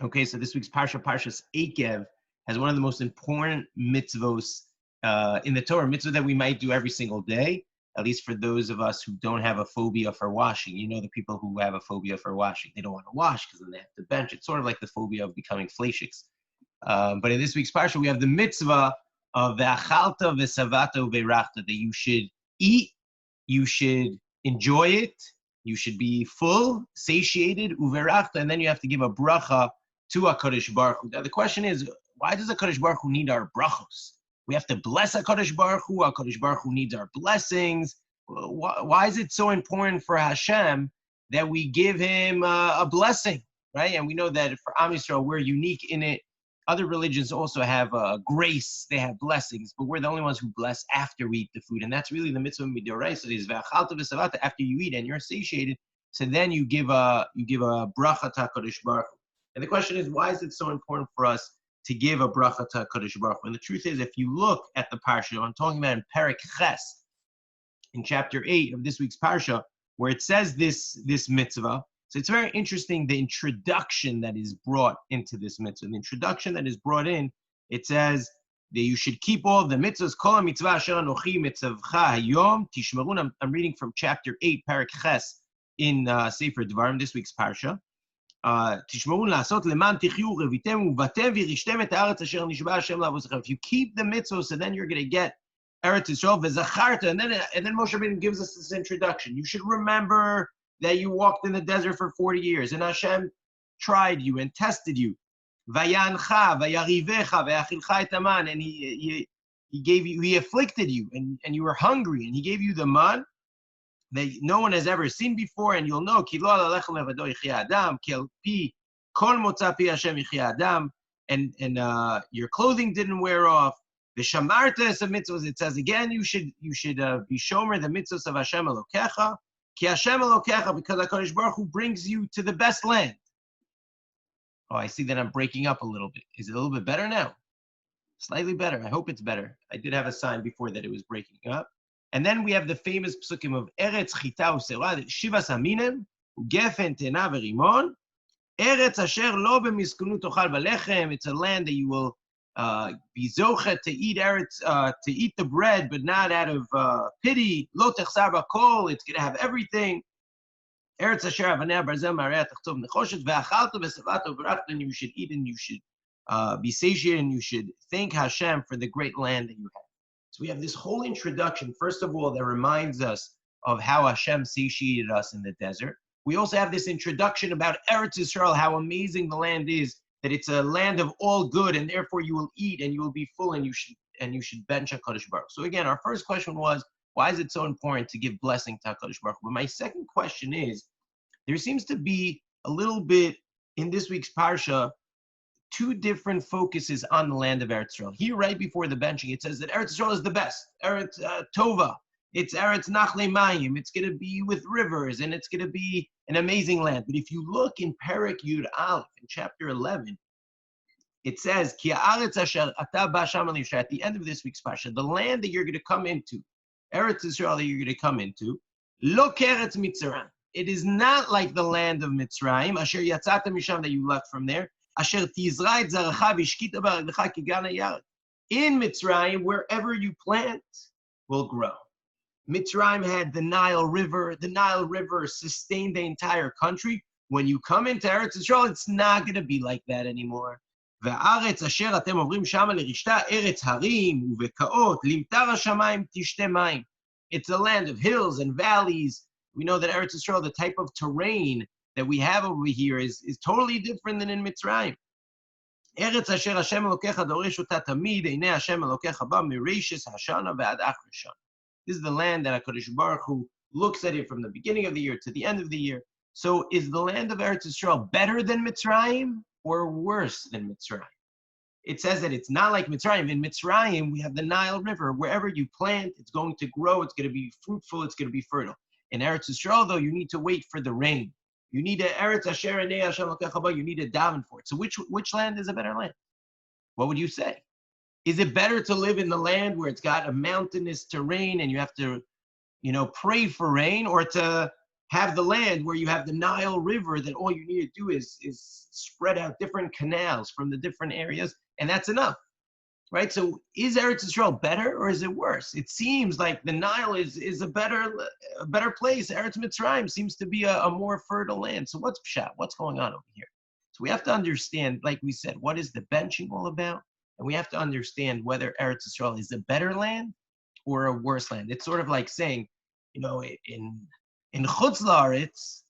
Okay, so this week's Parsha, Parshas Ekev, has one of the most important mitzvos in the Torah, mitzvah that we might do every single day, at least for those of us who don't have a phobia for washing. You know, the people who have a phobia for washing, they don't want to wash because then they have to bench. It's sort of like the phobia of becoming fleishiks. But in this week's Parsha, we have the mitzvah of ve'achalta ve'savata uve'rachta, that you should eat, you should enjoy it, you should be full, satiated, uve'rachta, and then you have to give a bracha to HaKadosh Baruch Hu. Now the question is, why does HaKadosh Baruch Hu need our brachos? We have to bless HaKadosh Baruch Hu. HaKadosh Baruch Hu needs our blessings. Why is it so important for Hashem that we give him a blessing, right? And we know that for Am Yisrael, we're unique in it. Other religions also have grace, they have blessings, but we're the only ones who bless after we eat the food. And that's really the mitzvah midoraisa, is ve'achalta v'savata, after you eat and you're satiated, so then you give a bracha to HaKadosh Baruch Hu. And the question is, why is it so important for us to give a bracha to HaKadosh Baruch Hu? And the truth is, if you look at the Parsha, I'm talking about in Perek Ches, in chapter 8 of this week's Parsha, where it says this mitzvah. So it's very interesting, the introduction that is brought into this mitzvah. The introduction that is brought in, it says that you should keep all the mitzvahs. Kol mitzvah asher anochi mitzavcha hayom tishmarun. I'm reading from chapter 8, Perek Ches, in Sefer Devarim, this week's Parsha. תשמעו לעשות למען תחיו ורביתם ובאתם וירשתם את הארץ אשר נשבע השם לאבותיכם. If you keep the mitzvah, so then you're going to get Eretz Yisrael v'zacharta, and then Moshe Rabbeinu gives us this introduction. You should remember that you walked in the desert for 40 years, and Hashem tried you and tested you. Vayancha, vayarivecha, vayachilcha et haman, and he gave you, he afflicted you, and you were hungry, and he gave you the man that no one has ever seen before, and you'll know, ki lo al alechem levado yichyeh adam, ki al pi kol motza pi Hashem yichyeh adam, and your clothing didn't wear off. V'shamarta es mitzvos, it says again, you should be shomer the mitzvos of Hashem Elokecha, ki Hashem Elokecha, because HaKadosh Baruch Hu brings you to the best land. Oh, I see that I'm breaking up a little bit. Is it a little bit better now? Slightly better. I hope it's better. I did have a sign before that it was breaking up. And then we have the famous psukim of Eretz Chita U'Serah, Shivas Aminem, Ugefen Tena V'Rimon, Eretz Asher Lo B'Miskunu Tochal V'Lechem. It's a land that you will be zochet to eat to eat the bread, but not out of pity. Lo Techsar B'Kol. It's going to have everything. Eretz Asher Avanei Barzel Marei Tachtov Nakhosh Ve'Achalta V'Savata U'Barachta. And you should eat and you should be satiated and you should thank Hashem for the great land that you have. So we have this whole introduction, first of all, that reminds us of how Hashem satiated us in the desert. We also have this introduction about Eretz Yisrael, how amazing the land is, that it's a land of all good, and therefore you will eat and you will be full, and you should bench HaKadosh Baruch. So again, our first question was, why is it so important to give blessing to HaKadosh Baruch? But my second question is, there seems to be a little bit in this week's Parsha, two different focuses on the land of Eretz Yisrael. Here, right before the benching, it says that Eretz Yisrael is the best. Eretz Tova. It's Eretz Nachle Mayim. It's going to be with rivers, and it's going to be an amazing land. But if you look in Perek Yud Aleph, in chapter 11, it says, Ki ha'aretz asher ata ba shama lishra, at the end of this week's Parsha, the land that you're going to come into, Eretz Yisrael that you're going to come into, lo keretz Mitzrayim. It is not like the land of Mitzrayim, asher yatzata misham, that you left from there. Asher tizra et zaracha v'shkita ba'reglecha ki gan hayarek. In Mitzrayim, wherever you plant will grow. Mitzrayim had the Nile River. The Nile River sustained the entire country. When you come into Eretz Yisrael, it's not going to be like that anymore. Ve'aretz asher atem ovrim shama lerishta eretz harim uvekaot limtar hashamayim tishte mayim. It's a land of hills and valleys. We know that Eretz Yisrael, the type of terrain that we have over here is totally different than in Mitzrayim. Eretz asher Hashem Elokecha doresh ota tamid, einei Hashem Elokecha ba mireishis hashana ve'ad achar shana. This is the land that HaKadosh Baruch Hu looks at it from the beginning of the year to the end of the year. So is the land of Eretz Yisrael better than Mitzrayim or worse than Mitzrayim? It says that it's not like Mitzrayim. In Mitzrayim, we have the Nile River. Wherever you plant, it's going to grow, it's going to be fruitful, it's going to be fertile. In Eretz Yisrael, though, you need to wait for the rain. You need a Eretz Asher Einei Hashem Elokecha ba, you need a daven for it. So which land is a better land? What would you say? Is it better to live in the land where it's got a mountainous terrain and you have to, pray for rain, or to have the land where you have the Nile River that all you need to do is spread out different canals from the different areas, and that's enough, right? So is Eretz Yisrael better or is it worse? It seems like the Nile is a better place. Eretz Mitzrayim seems to be a more fertile land. So what's pshat? What's going on over here? So we have to understand, like we said, what is the benching all about? And we have to understand whether Eretz Yisrael is a better land or a worse land. It's sort of like saying, in Chutz La'aretz,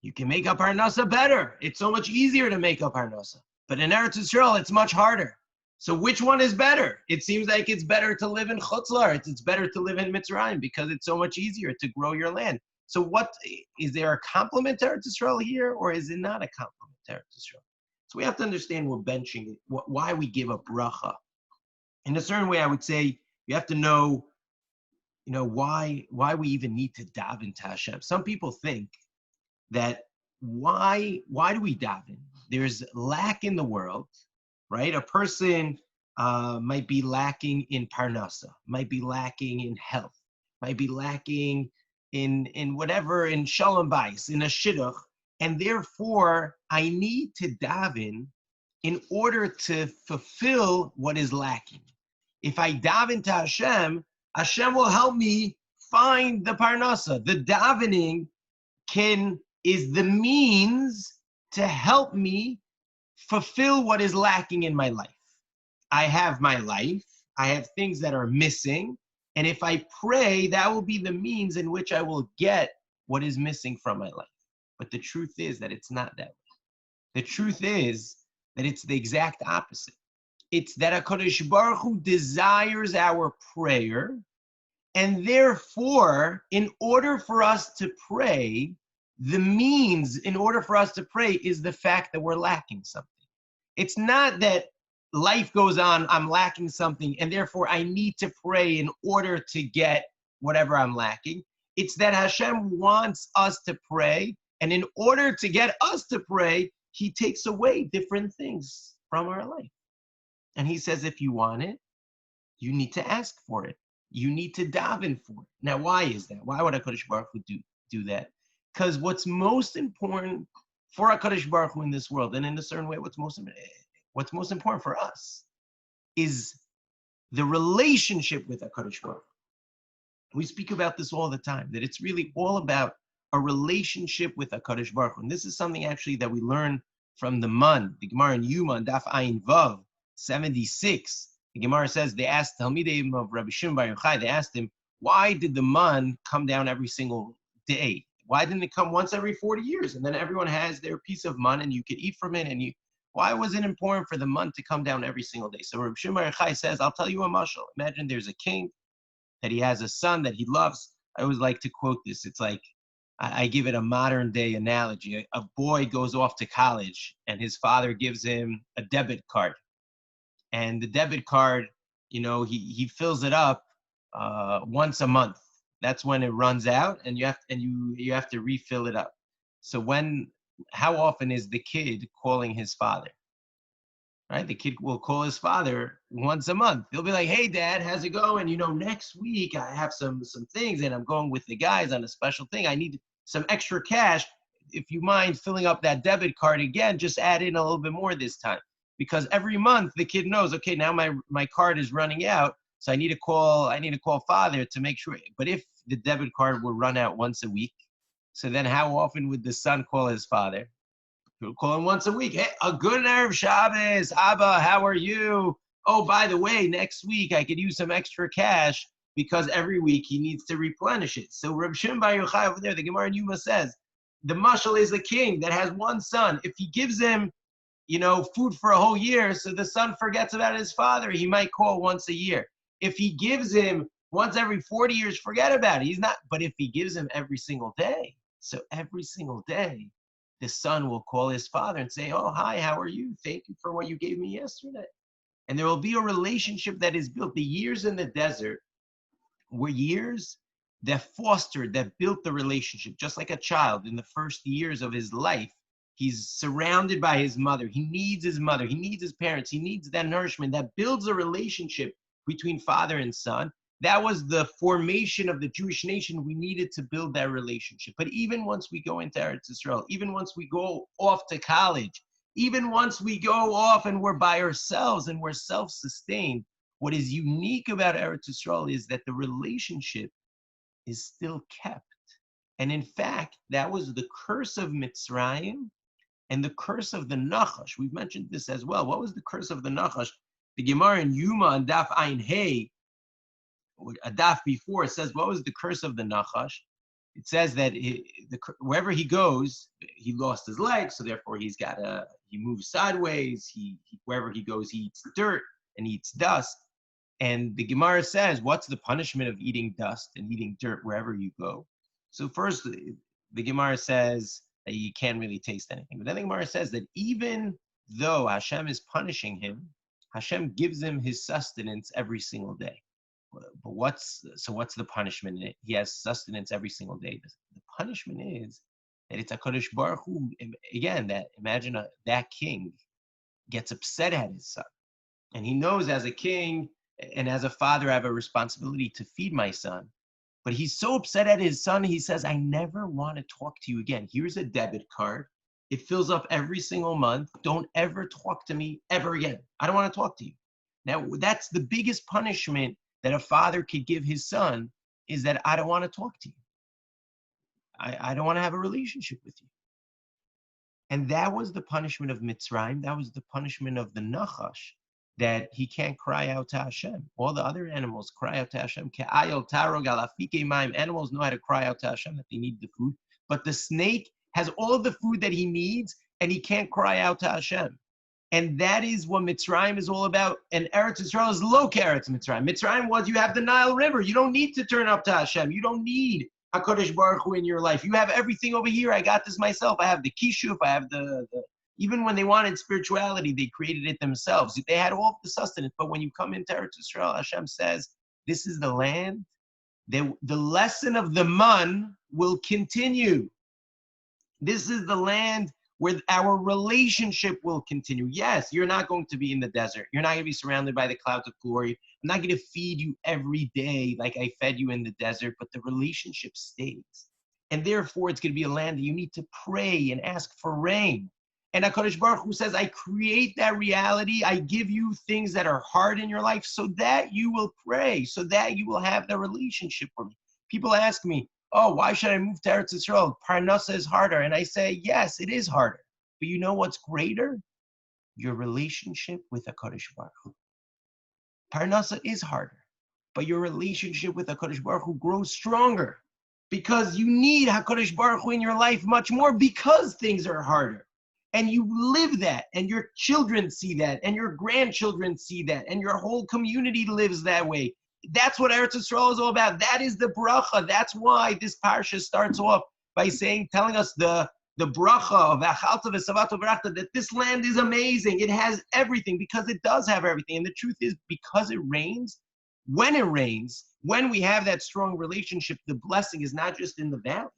you can make up Parnasa better. It's so much easier to make up Parnasa. But in Eretz Yisrael, it's much harder. So which one is better? It seems like it's better to live in Chutz La'aretz. It's better to live in Mitzrayim because it's so much easier to grow your land. So what is there a compliment to Eretz Yisrael here, or is it not a compliment to Eretz Yisrael? So we have to understand we're benching, why we give a bracha. In a certain way, I would say you have to know, why we even need to daven to Hashem. Some people think that why do we daven? There's lack in the world, right? A person might be lacking in parnasa, might be lacking in health, might be lacking in whatever, in shalom bayis, in a shidduch, and therefore I need to daven in order to fulfill what is lacking. If I daven to Hashem, Hashem will help me find the parnasa. The davening is the means to help me fulfill what is lacking in my life. I have my life. I have things that are missing. And if I pray, that will be the means in which I will get what is missing from my life. But the truth is that it's not that way. The truth is that it's the exact opposite. It's that HaKadosh Baruch Hu desires our prayer, and therefore, in order for us to pray, the means in order for us to pray is the fact that we're lacking something. It's not that life goes on, I'm lacking something, and therefore I need to pray in order to get whatever I'm lacking. It's that Hashem wants us to pray, and in order to get us to pray, He takes away different things from our life. And He says, if you want it, you need to ask for it. You need to daven for it. Now, why is that? Why would HaKadosh Baruch Hu do that? Because what's most important for HaKadosh Baruch Hu in this world, and in a certain way, what's most important for us, is the relationship with HaKadosh Baruch Hu. We speak about this all the time, that it's really all about a relationship with HaKadosh Baruch Hu. And this is something actually that we learn from the Gemara in Yuma, Daf Ayin Vav, 76. The Gemara says, they asked Talmidim of Rabbi Shimon Bar Yochai, they asked him, why did the man come down every single day? Why didn't it come once every 40 years? And then everyone has their piece of man and you could eat from it. Why was it important for the man to come down every single day? So Rabbi Shimon Bar Yochai says, I'll tell you a mashal. Imagine there's a king, that he has a son that he loves. I always like to quote this. It's like, I give it a modern day analogy. A boy goes off to college and his father gives him a debit card. And the debit card, he fills it up once a month. That's when it runs out, and you have to refill it up. So how often is the kid calling his father? Right? The kid will call his father once a month. He'll be like, "Hey, Dad, how's it going? Next week I have some things, and I'm going with the guys on a special thing. I need some extra cash. If you mind filling up that debit card again, just add in a little bit more this time." Because every month the kid knows, okay, now my card is running out, so I need to call father to make sure. But if the debit card will run out once a week, so then how often would the son call his father? He'll call him once a week. Hey, a good Erev Shabbos, Abba, how are you? Oh, by the way, next week I could use some extra cash because every week he needs to replenish it. So Reb Shimon Bar Yochai over there, the Gemara in Yuma says, the mashal is a king that has one son. If he gives him food for a whole year, so the son forgets about his father, he might call once a year. If he gives him once every 40 years, forget about it. But if he gives him every single day, so every single day, the son will call his father and say, oh, hi, how are you? Thank you for what you gave me yesterday. And there will be a relationship that is built. The years in the desert were years that built the relationship, just like a child in the first years of his life. He's surrounded by his mother. He needs his mother. He needs his parents. He needs that nourishment that builds a relationship between father and son. That was the formation of the Jewish nation. We needed to build that relationship. But even once we go into Eretz Yisrael, even once we go off to college, even once we go off and we're by ourselves and we're self-sustained, what is unique about Eretz Yisrael is that the relationship is still kept. And in fact, that was the curse of Mitzrayim and the curse of the Nakhosh. We've mentioned this as well. What was the curse of the Nakhosh? The Gemara in Yuma and Daf Ayin Hey, a daf before, it says, what was the curse of the Nakhosh? It says that wherever he goes, he lost his leg, so therefore he moves sideways. Wherever he goes, he eats dirt and eats dust. And the Gemara says, what's the punishment of eating dust and eating dirt wherever you go? So first, the Gemara says that you can't really taste anything. But then the Gemara says that even though Hashem is punishing him, Hashem gives him his sustenance every single day. But what's the punishment? He has sustenance every single day. The punishment is that it's HaKadosh Baruch Hu, again, imagine that king gets upset at his son. And he knows as a king and as a father, I have a responsibility to feed my son. But he's so upset at his son, he says, I never want to talk to you again. Here's a debit card. It fills up every single month. Don't ever talk to me ever again. I don't want to talk to you. Now, that's the biggest punishment that a father could give his son, is that I don't want to talk to you. I don't want to have a relationship with you. And that was the punishment of Mitzrayim. That was the punishment of the Nakhosh, that he can't cry out to Hashem. All the other animals cry out to Hashem. Ke'ayel, tarog, alafike mayim. Animals know how to cry out to Hashem, that they need the food. But the snake has all of the food that he needs, and he can't cry out to Hashem. And that is what Mitzrayim is all about. And Eretz Yisrael is low Eretz Mitzrayim. Mitzrayim was, you have the Nile River. You don't need to turn up to Hashem. You don't need HaKadosh Baruch Hu in your life. You have everything over here. I got this myself. I have the kishuf. I have even when they wanted spirituality, they created it themselves. They had all the sustenance. But when you come into Eretz Yisrael, Hashem says, this is the land. The lesson of the man will continue. This is the land where our relationship will continue. Yes, you're not going to be in the desert. You're not going to be surrounded by the clouds of glory. I'm not going to feed you every day like I fed you in the desert, but the relationship stays. And therefore, it's going to be a land that you need to pray and ask for rain. And HaKadosh Baruch Hu says, I create that reality. I give you things that are hard in your life so that you will pray, so that you will have the relationship with me. People ask me, oh, why should I move to Eretz Yisrael? Parnasa is harder. And I say, yes, it is harder. But you know what's greater? Your relationship with HaKadosh Baruch Hu. Parnasa is harder. But your relationship with HaKadosh Baruch Hu grows stronger. Because you need HaKadosh Baruch Hu in your life much more, because things are harder. And you live that, and your children see that, and your grandchildren see that, and your whole community lives that way. That's what Eretz Yisrael is all about. That is the bracha. That's why this parsha starts off by telling us the bracha of Achalta v'Savato Bracha, that this land is amazing. It has everything, because it does have everything. And the truth is, because it rains, when we have that strong relationship, the blessing is not just in the valleys.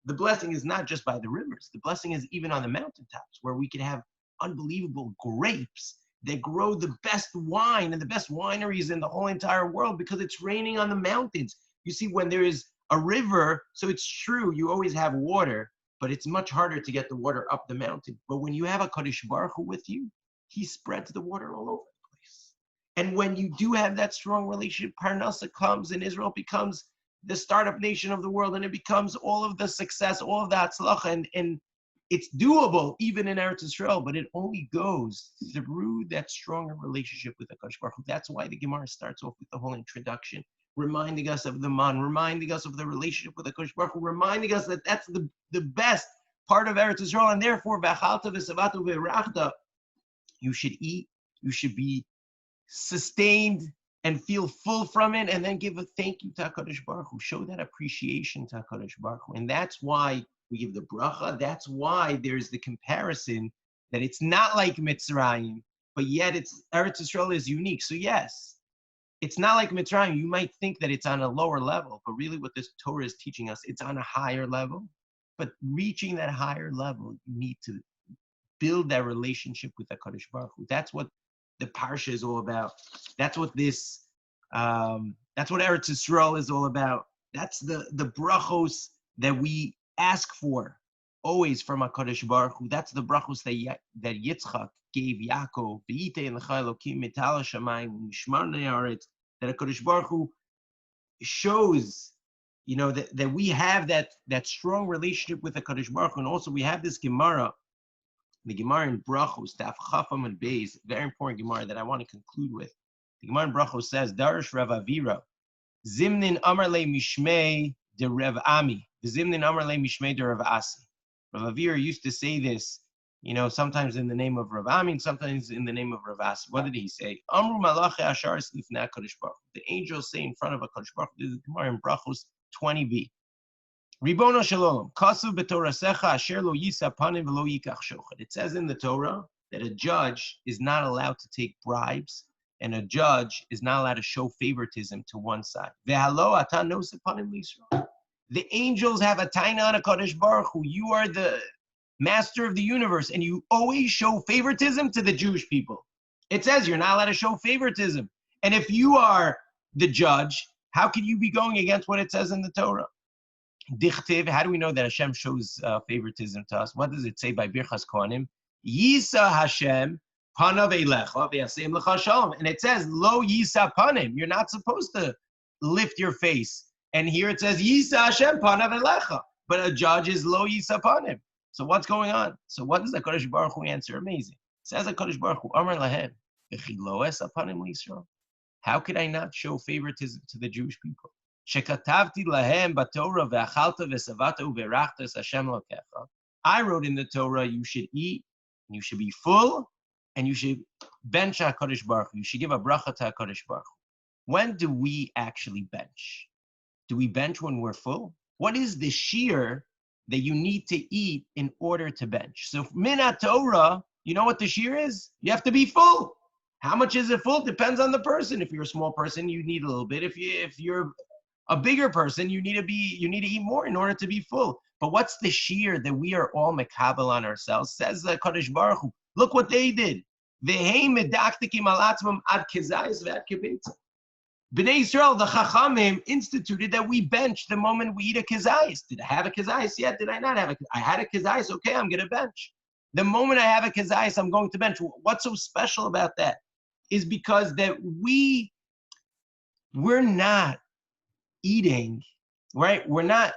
The blessing is not just by the rivers. The blessing is even on the mountaintops, where we can have unbelievable grapes that grow the best wine and the best wineries in the whole entire world, because it's raining on the mountains. You see, when there is a river, so it's true, you always have water, but it's much harder to get the water up the mountain. But when you have a Kadosh Baruch Hu with you, he spreads the water all over the place. And when you do have that strong relationship, Parnasa comes, and Israel becomes the startup nation of the world, and it becomes all of the success, all of the Hatzlacha, and it's doable even in Eretz Yisrael, but it only goes through that stronger relationship with HaKadosh Baruch Hu. That's why the Gemara starts off with the whole introduction, reminding us of the man, reminding us of the relationship with HaKadosh Baruch Hu, reminding us that that's the best part of Eretz Yisrael, and therefore, v'achalta v'savatu v'rachta, you should eat, you should be sustained and feel full from it, and then give a thank you to HaKadosh Baruch Hu. Show that appreciation to HaKadosh Baruch Hu. And that's why we give the bracha. That's why there's the comparison that it's not like Mitzrayim, but yet Eretz Yisrael is unique. So yes, it's not like Mitzrayim. You might think that it's on a lower level, but really what this Torah is teaching us, it's on a higher level. But reaching that higher level, you need to build that relationship with HaKadosh Baruch Hu. That's what the Parsha is all about. That's what this That's what Eretz Yisrael is all about. That's the brachos that we ask for always from HaKadosh Baruch Hu. That's the brachos that Yitzchak gave Yaakov, Eitiel Elokim Mital Shamayim Mishmar Ne'aretz, that HaKadosh Baruch Hu shows, that we have that strong relationship with HaKadosh Baruch Hu. And also we have this Gemara, the Gemara in Brachos, Daf Chafam and Beis, very important Gemara that I want to conclude with. The Gemara in Brachos says, Darish Rav Avira, Zimnin Amar Le Mishmei de Rav Ami, Zimnin Amar Le Mishmei de Rav Asi. Rav Avira used to say this, sometimes in the name of Rav Ami, and sometimes in the name of Rav Asi. What did he say? Amru Malachi Ashar Lifnei HaKadosh Baruch Hu. The angels say in front of HaKadosh Baruch Hu. This is the Gemara in Brachos 20b. Ribono Shalom, Kasu b'Torasecha Asher lo yisa panim v'lo yikach shochad. It says in the Torah that a judge is not allowed to take bribes, and a judge is not allowed to show favoritism to one side. Ve'halo ata noseh panim l'Yisrael. The angels have a taina on HaKadosh Baruch Hu. You are the master of the universe, and you always show favoritism to the Jewish people. It says you're not allowed to show favoritism. And if you are the judge, how can you be going against what it says in the Torah? Dichtiv, how do we know that Hashem shows favoritism to us? What does it say by Birchas Kohanim? Yisa Hashem panav eilecha v'yaseim lecha shalom. And it says, lo yisa panim. You're not supposed to lift your face. And here it says, Yisa Hashem panav eilecha. But a judge is lo yisa panim. So what's going on? So what does the HaKadosh Baruch Hu answer? Amazing. It says the HaKadosh Baruch Hu, Amar lahem, v'chi loes apanim l'Yisrael. How could I not show favoritism to the Jewish people? Shekatavti lahem b'Torah ve'achalta ve'savata u'verachta es Hashem lokecha. I wrote in the Torah, you should eat, and you should be full, and you should bench HaKadosh Baruch Hu. You should give a bracha to HaKadosh Baruch Hu. When do we actually bench? Do we bench when we're full? What is the shear that you need to eat in order to bench? So min Torah, you know what the shear is? You have to be full. How much is it full? Depends on the person. If you're a small person, you need a little bit. If you're a bigger person, you need to eat more in order to be full. But what's the shear that we are all mekabel on ourselves? Says the Kadosh Baruch Hu. Look what they did. V'hei medaktikim al atzmam ad kezayis ve'ad kebetza. Bnei Yisrael, the Chachamim, instituted that we bench the moment we eat a kezayis. Did I have a kezayis yet? Did I not have a kezayis? I had a kezayis. Okay, I'm going to bench. The moment I have a kezayis, I'm going to bench. What's so special about that is because that we're not eating, right? We're not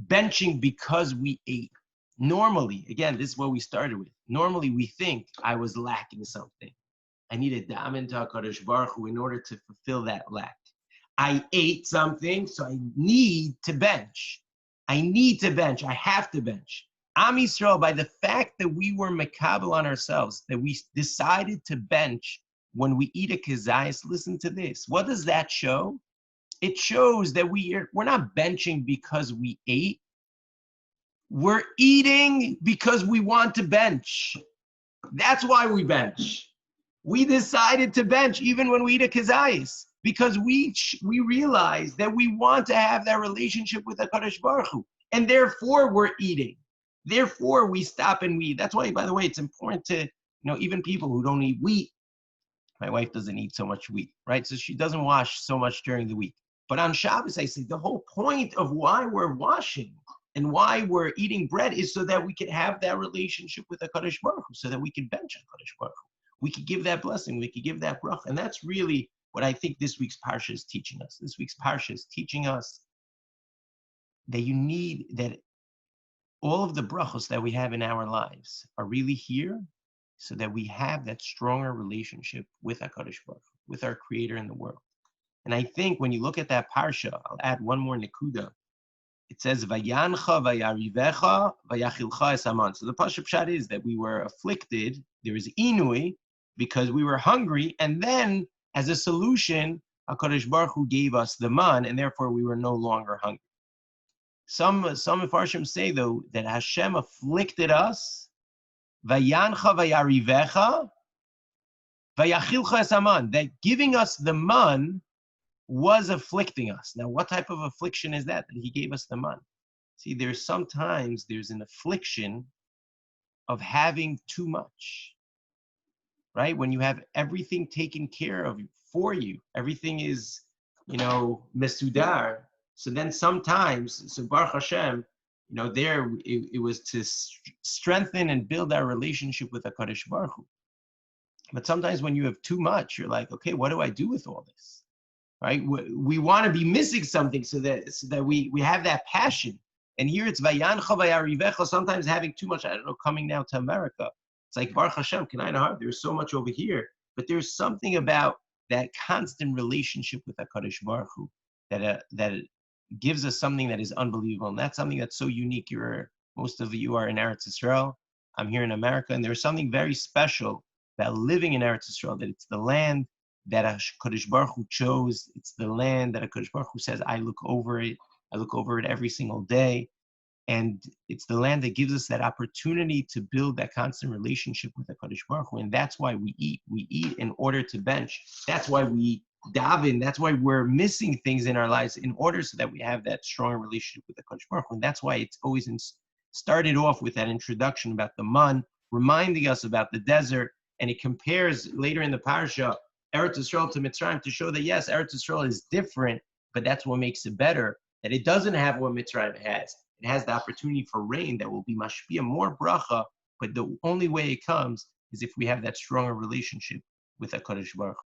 benching because we ate. Normally, again, this is what we started with. Normally, we think I was lacking something. I need to daven to HaKadosh Baruch Hu in order to fulfill that lack. I ate something, so I need to bench. I need to bench. I have to bench. Am Yisrael, by the fact that we were mekabel on ourselves, that we decided to bench when we eat a kezayis, listen to this. What does that show? It shows that we're not benching because we ate. We're eating because we want to bench. That's why we bench. We decided to bench even when we eat a kezayis because we realize that we want to have that relationship with HaKadosh Baruch Hu, and therefore we're eating. Therefore we stop and we eat. That's why, by the way, it's important to, even people who don't eat wheat. My wife doesn't eat so much wheat, right? So she doesn't wash so much during the week. But on Shabbos, I say the whole point of why we're washing and why we're eating bread is so that we can have that relationship with HaKadosh Baruch Hu, so that we can bench HaKadosh Baruch Hu. We could give that blessing, we could give that bracha. And that's really what I think this week's Parsha is teaching us. This week's Parsha is teaching us that all of the brachos that we have in our lives are really here so that we have that stronger relationship with HaKadosh Baruch Hu, with our Creator in the world. And I think when you look at that Parsha, I'll add one more nekuda. It says, Vayancha vayarivecha vayachilcha es haman. So the Pshat is that we were afflicted, there is inui, because we were hungry, and then as a solution, HaKadosh Baruch Hu gave us the man, and therefore we were no longer hungry. Some Mefarshim say, though, that Hashem afflicted us, Vayancha vayarivecha vayachilcha es haman, that giving us the man was afflicting us. Now, what type of affliction is that he gave us the man? See, there's an affliction of having too much, right? When you have everything taken care of for you, everything is, mesudar. So then sometimes, so Baruch Hashem, there it was to strengthen and build our relationship with HaKadosh Baruch Hu. But sometimes when you have too much, you're like, okay, what do I do with all this? Right? We want to be missing something so that we have that passion. And here it's Vayancha Vayarivecha, sometimes having too much, I don't know, coming now to America. It's like Baruch Hashem, there's so much over here. But there's something about that constant relationship with HaKadosh Baruch Hu that gives us something that is unbelievable. And that's something that's so unique. Most of you are in Eretz Israel. I'm here in America. And there's something very special about living in Eretz Israel, that it's the land that HaKadosh Baruch Hu chose. It's the land that HaKadosh Baruch Hu says, I look over it. I look over it every single day. And it's the land that gives us that opportunity to build that constant relationship with HaKadosh Baruch Hu. And that's why we eat. We eat in order to bench. That's why we daven. That's why we're missing things in our lives in order so that we have that strong relationship with HaKadosh Baruch Hu. And that's why it's always started off with that introduction about the man, reminding us about the desert. And it compares later in the Parsha, Eretz Yisrael to Mitzrayim, to show that yes, Eretz Yisrael is different, but that's what makes it better, that it doesn't have what Mitzrayim has. It has the opportunity for rain that will be mashpia, more bracha, but the only way it comes is if we have that stronger relationship with HaKadosh Baruch Hu.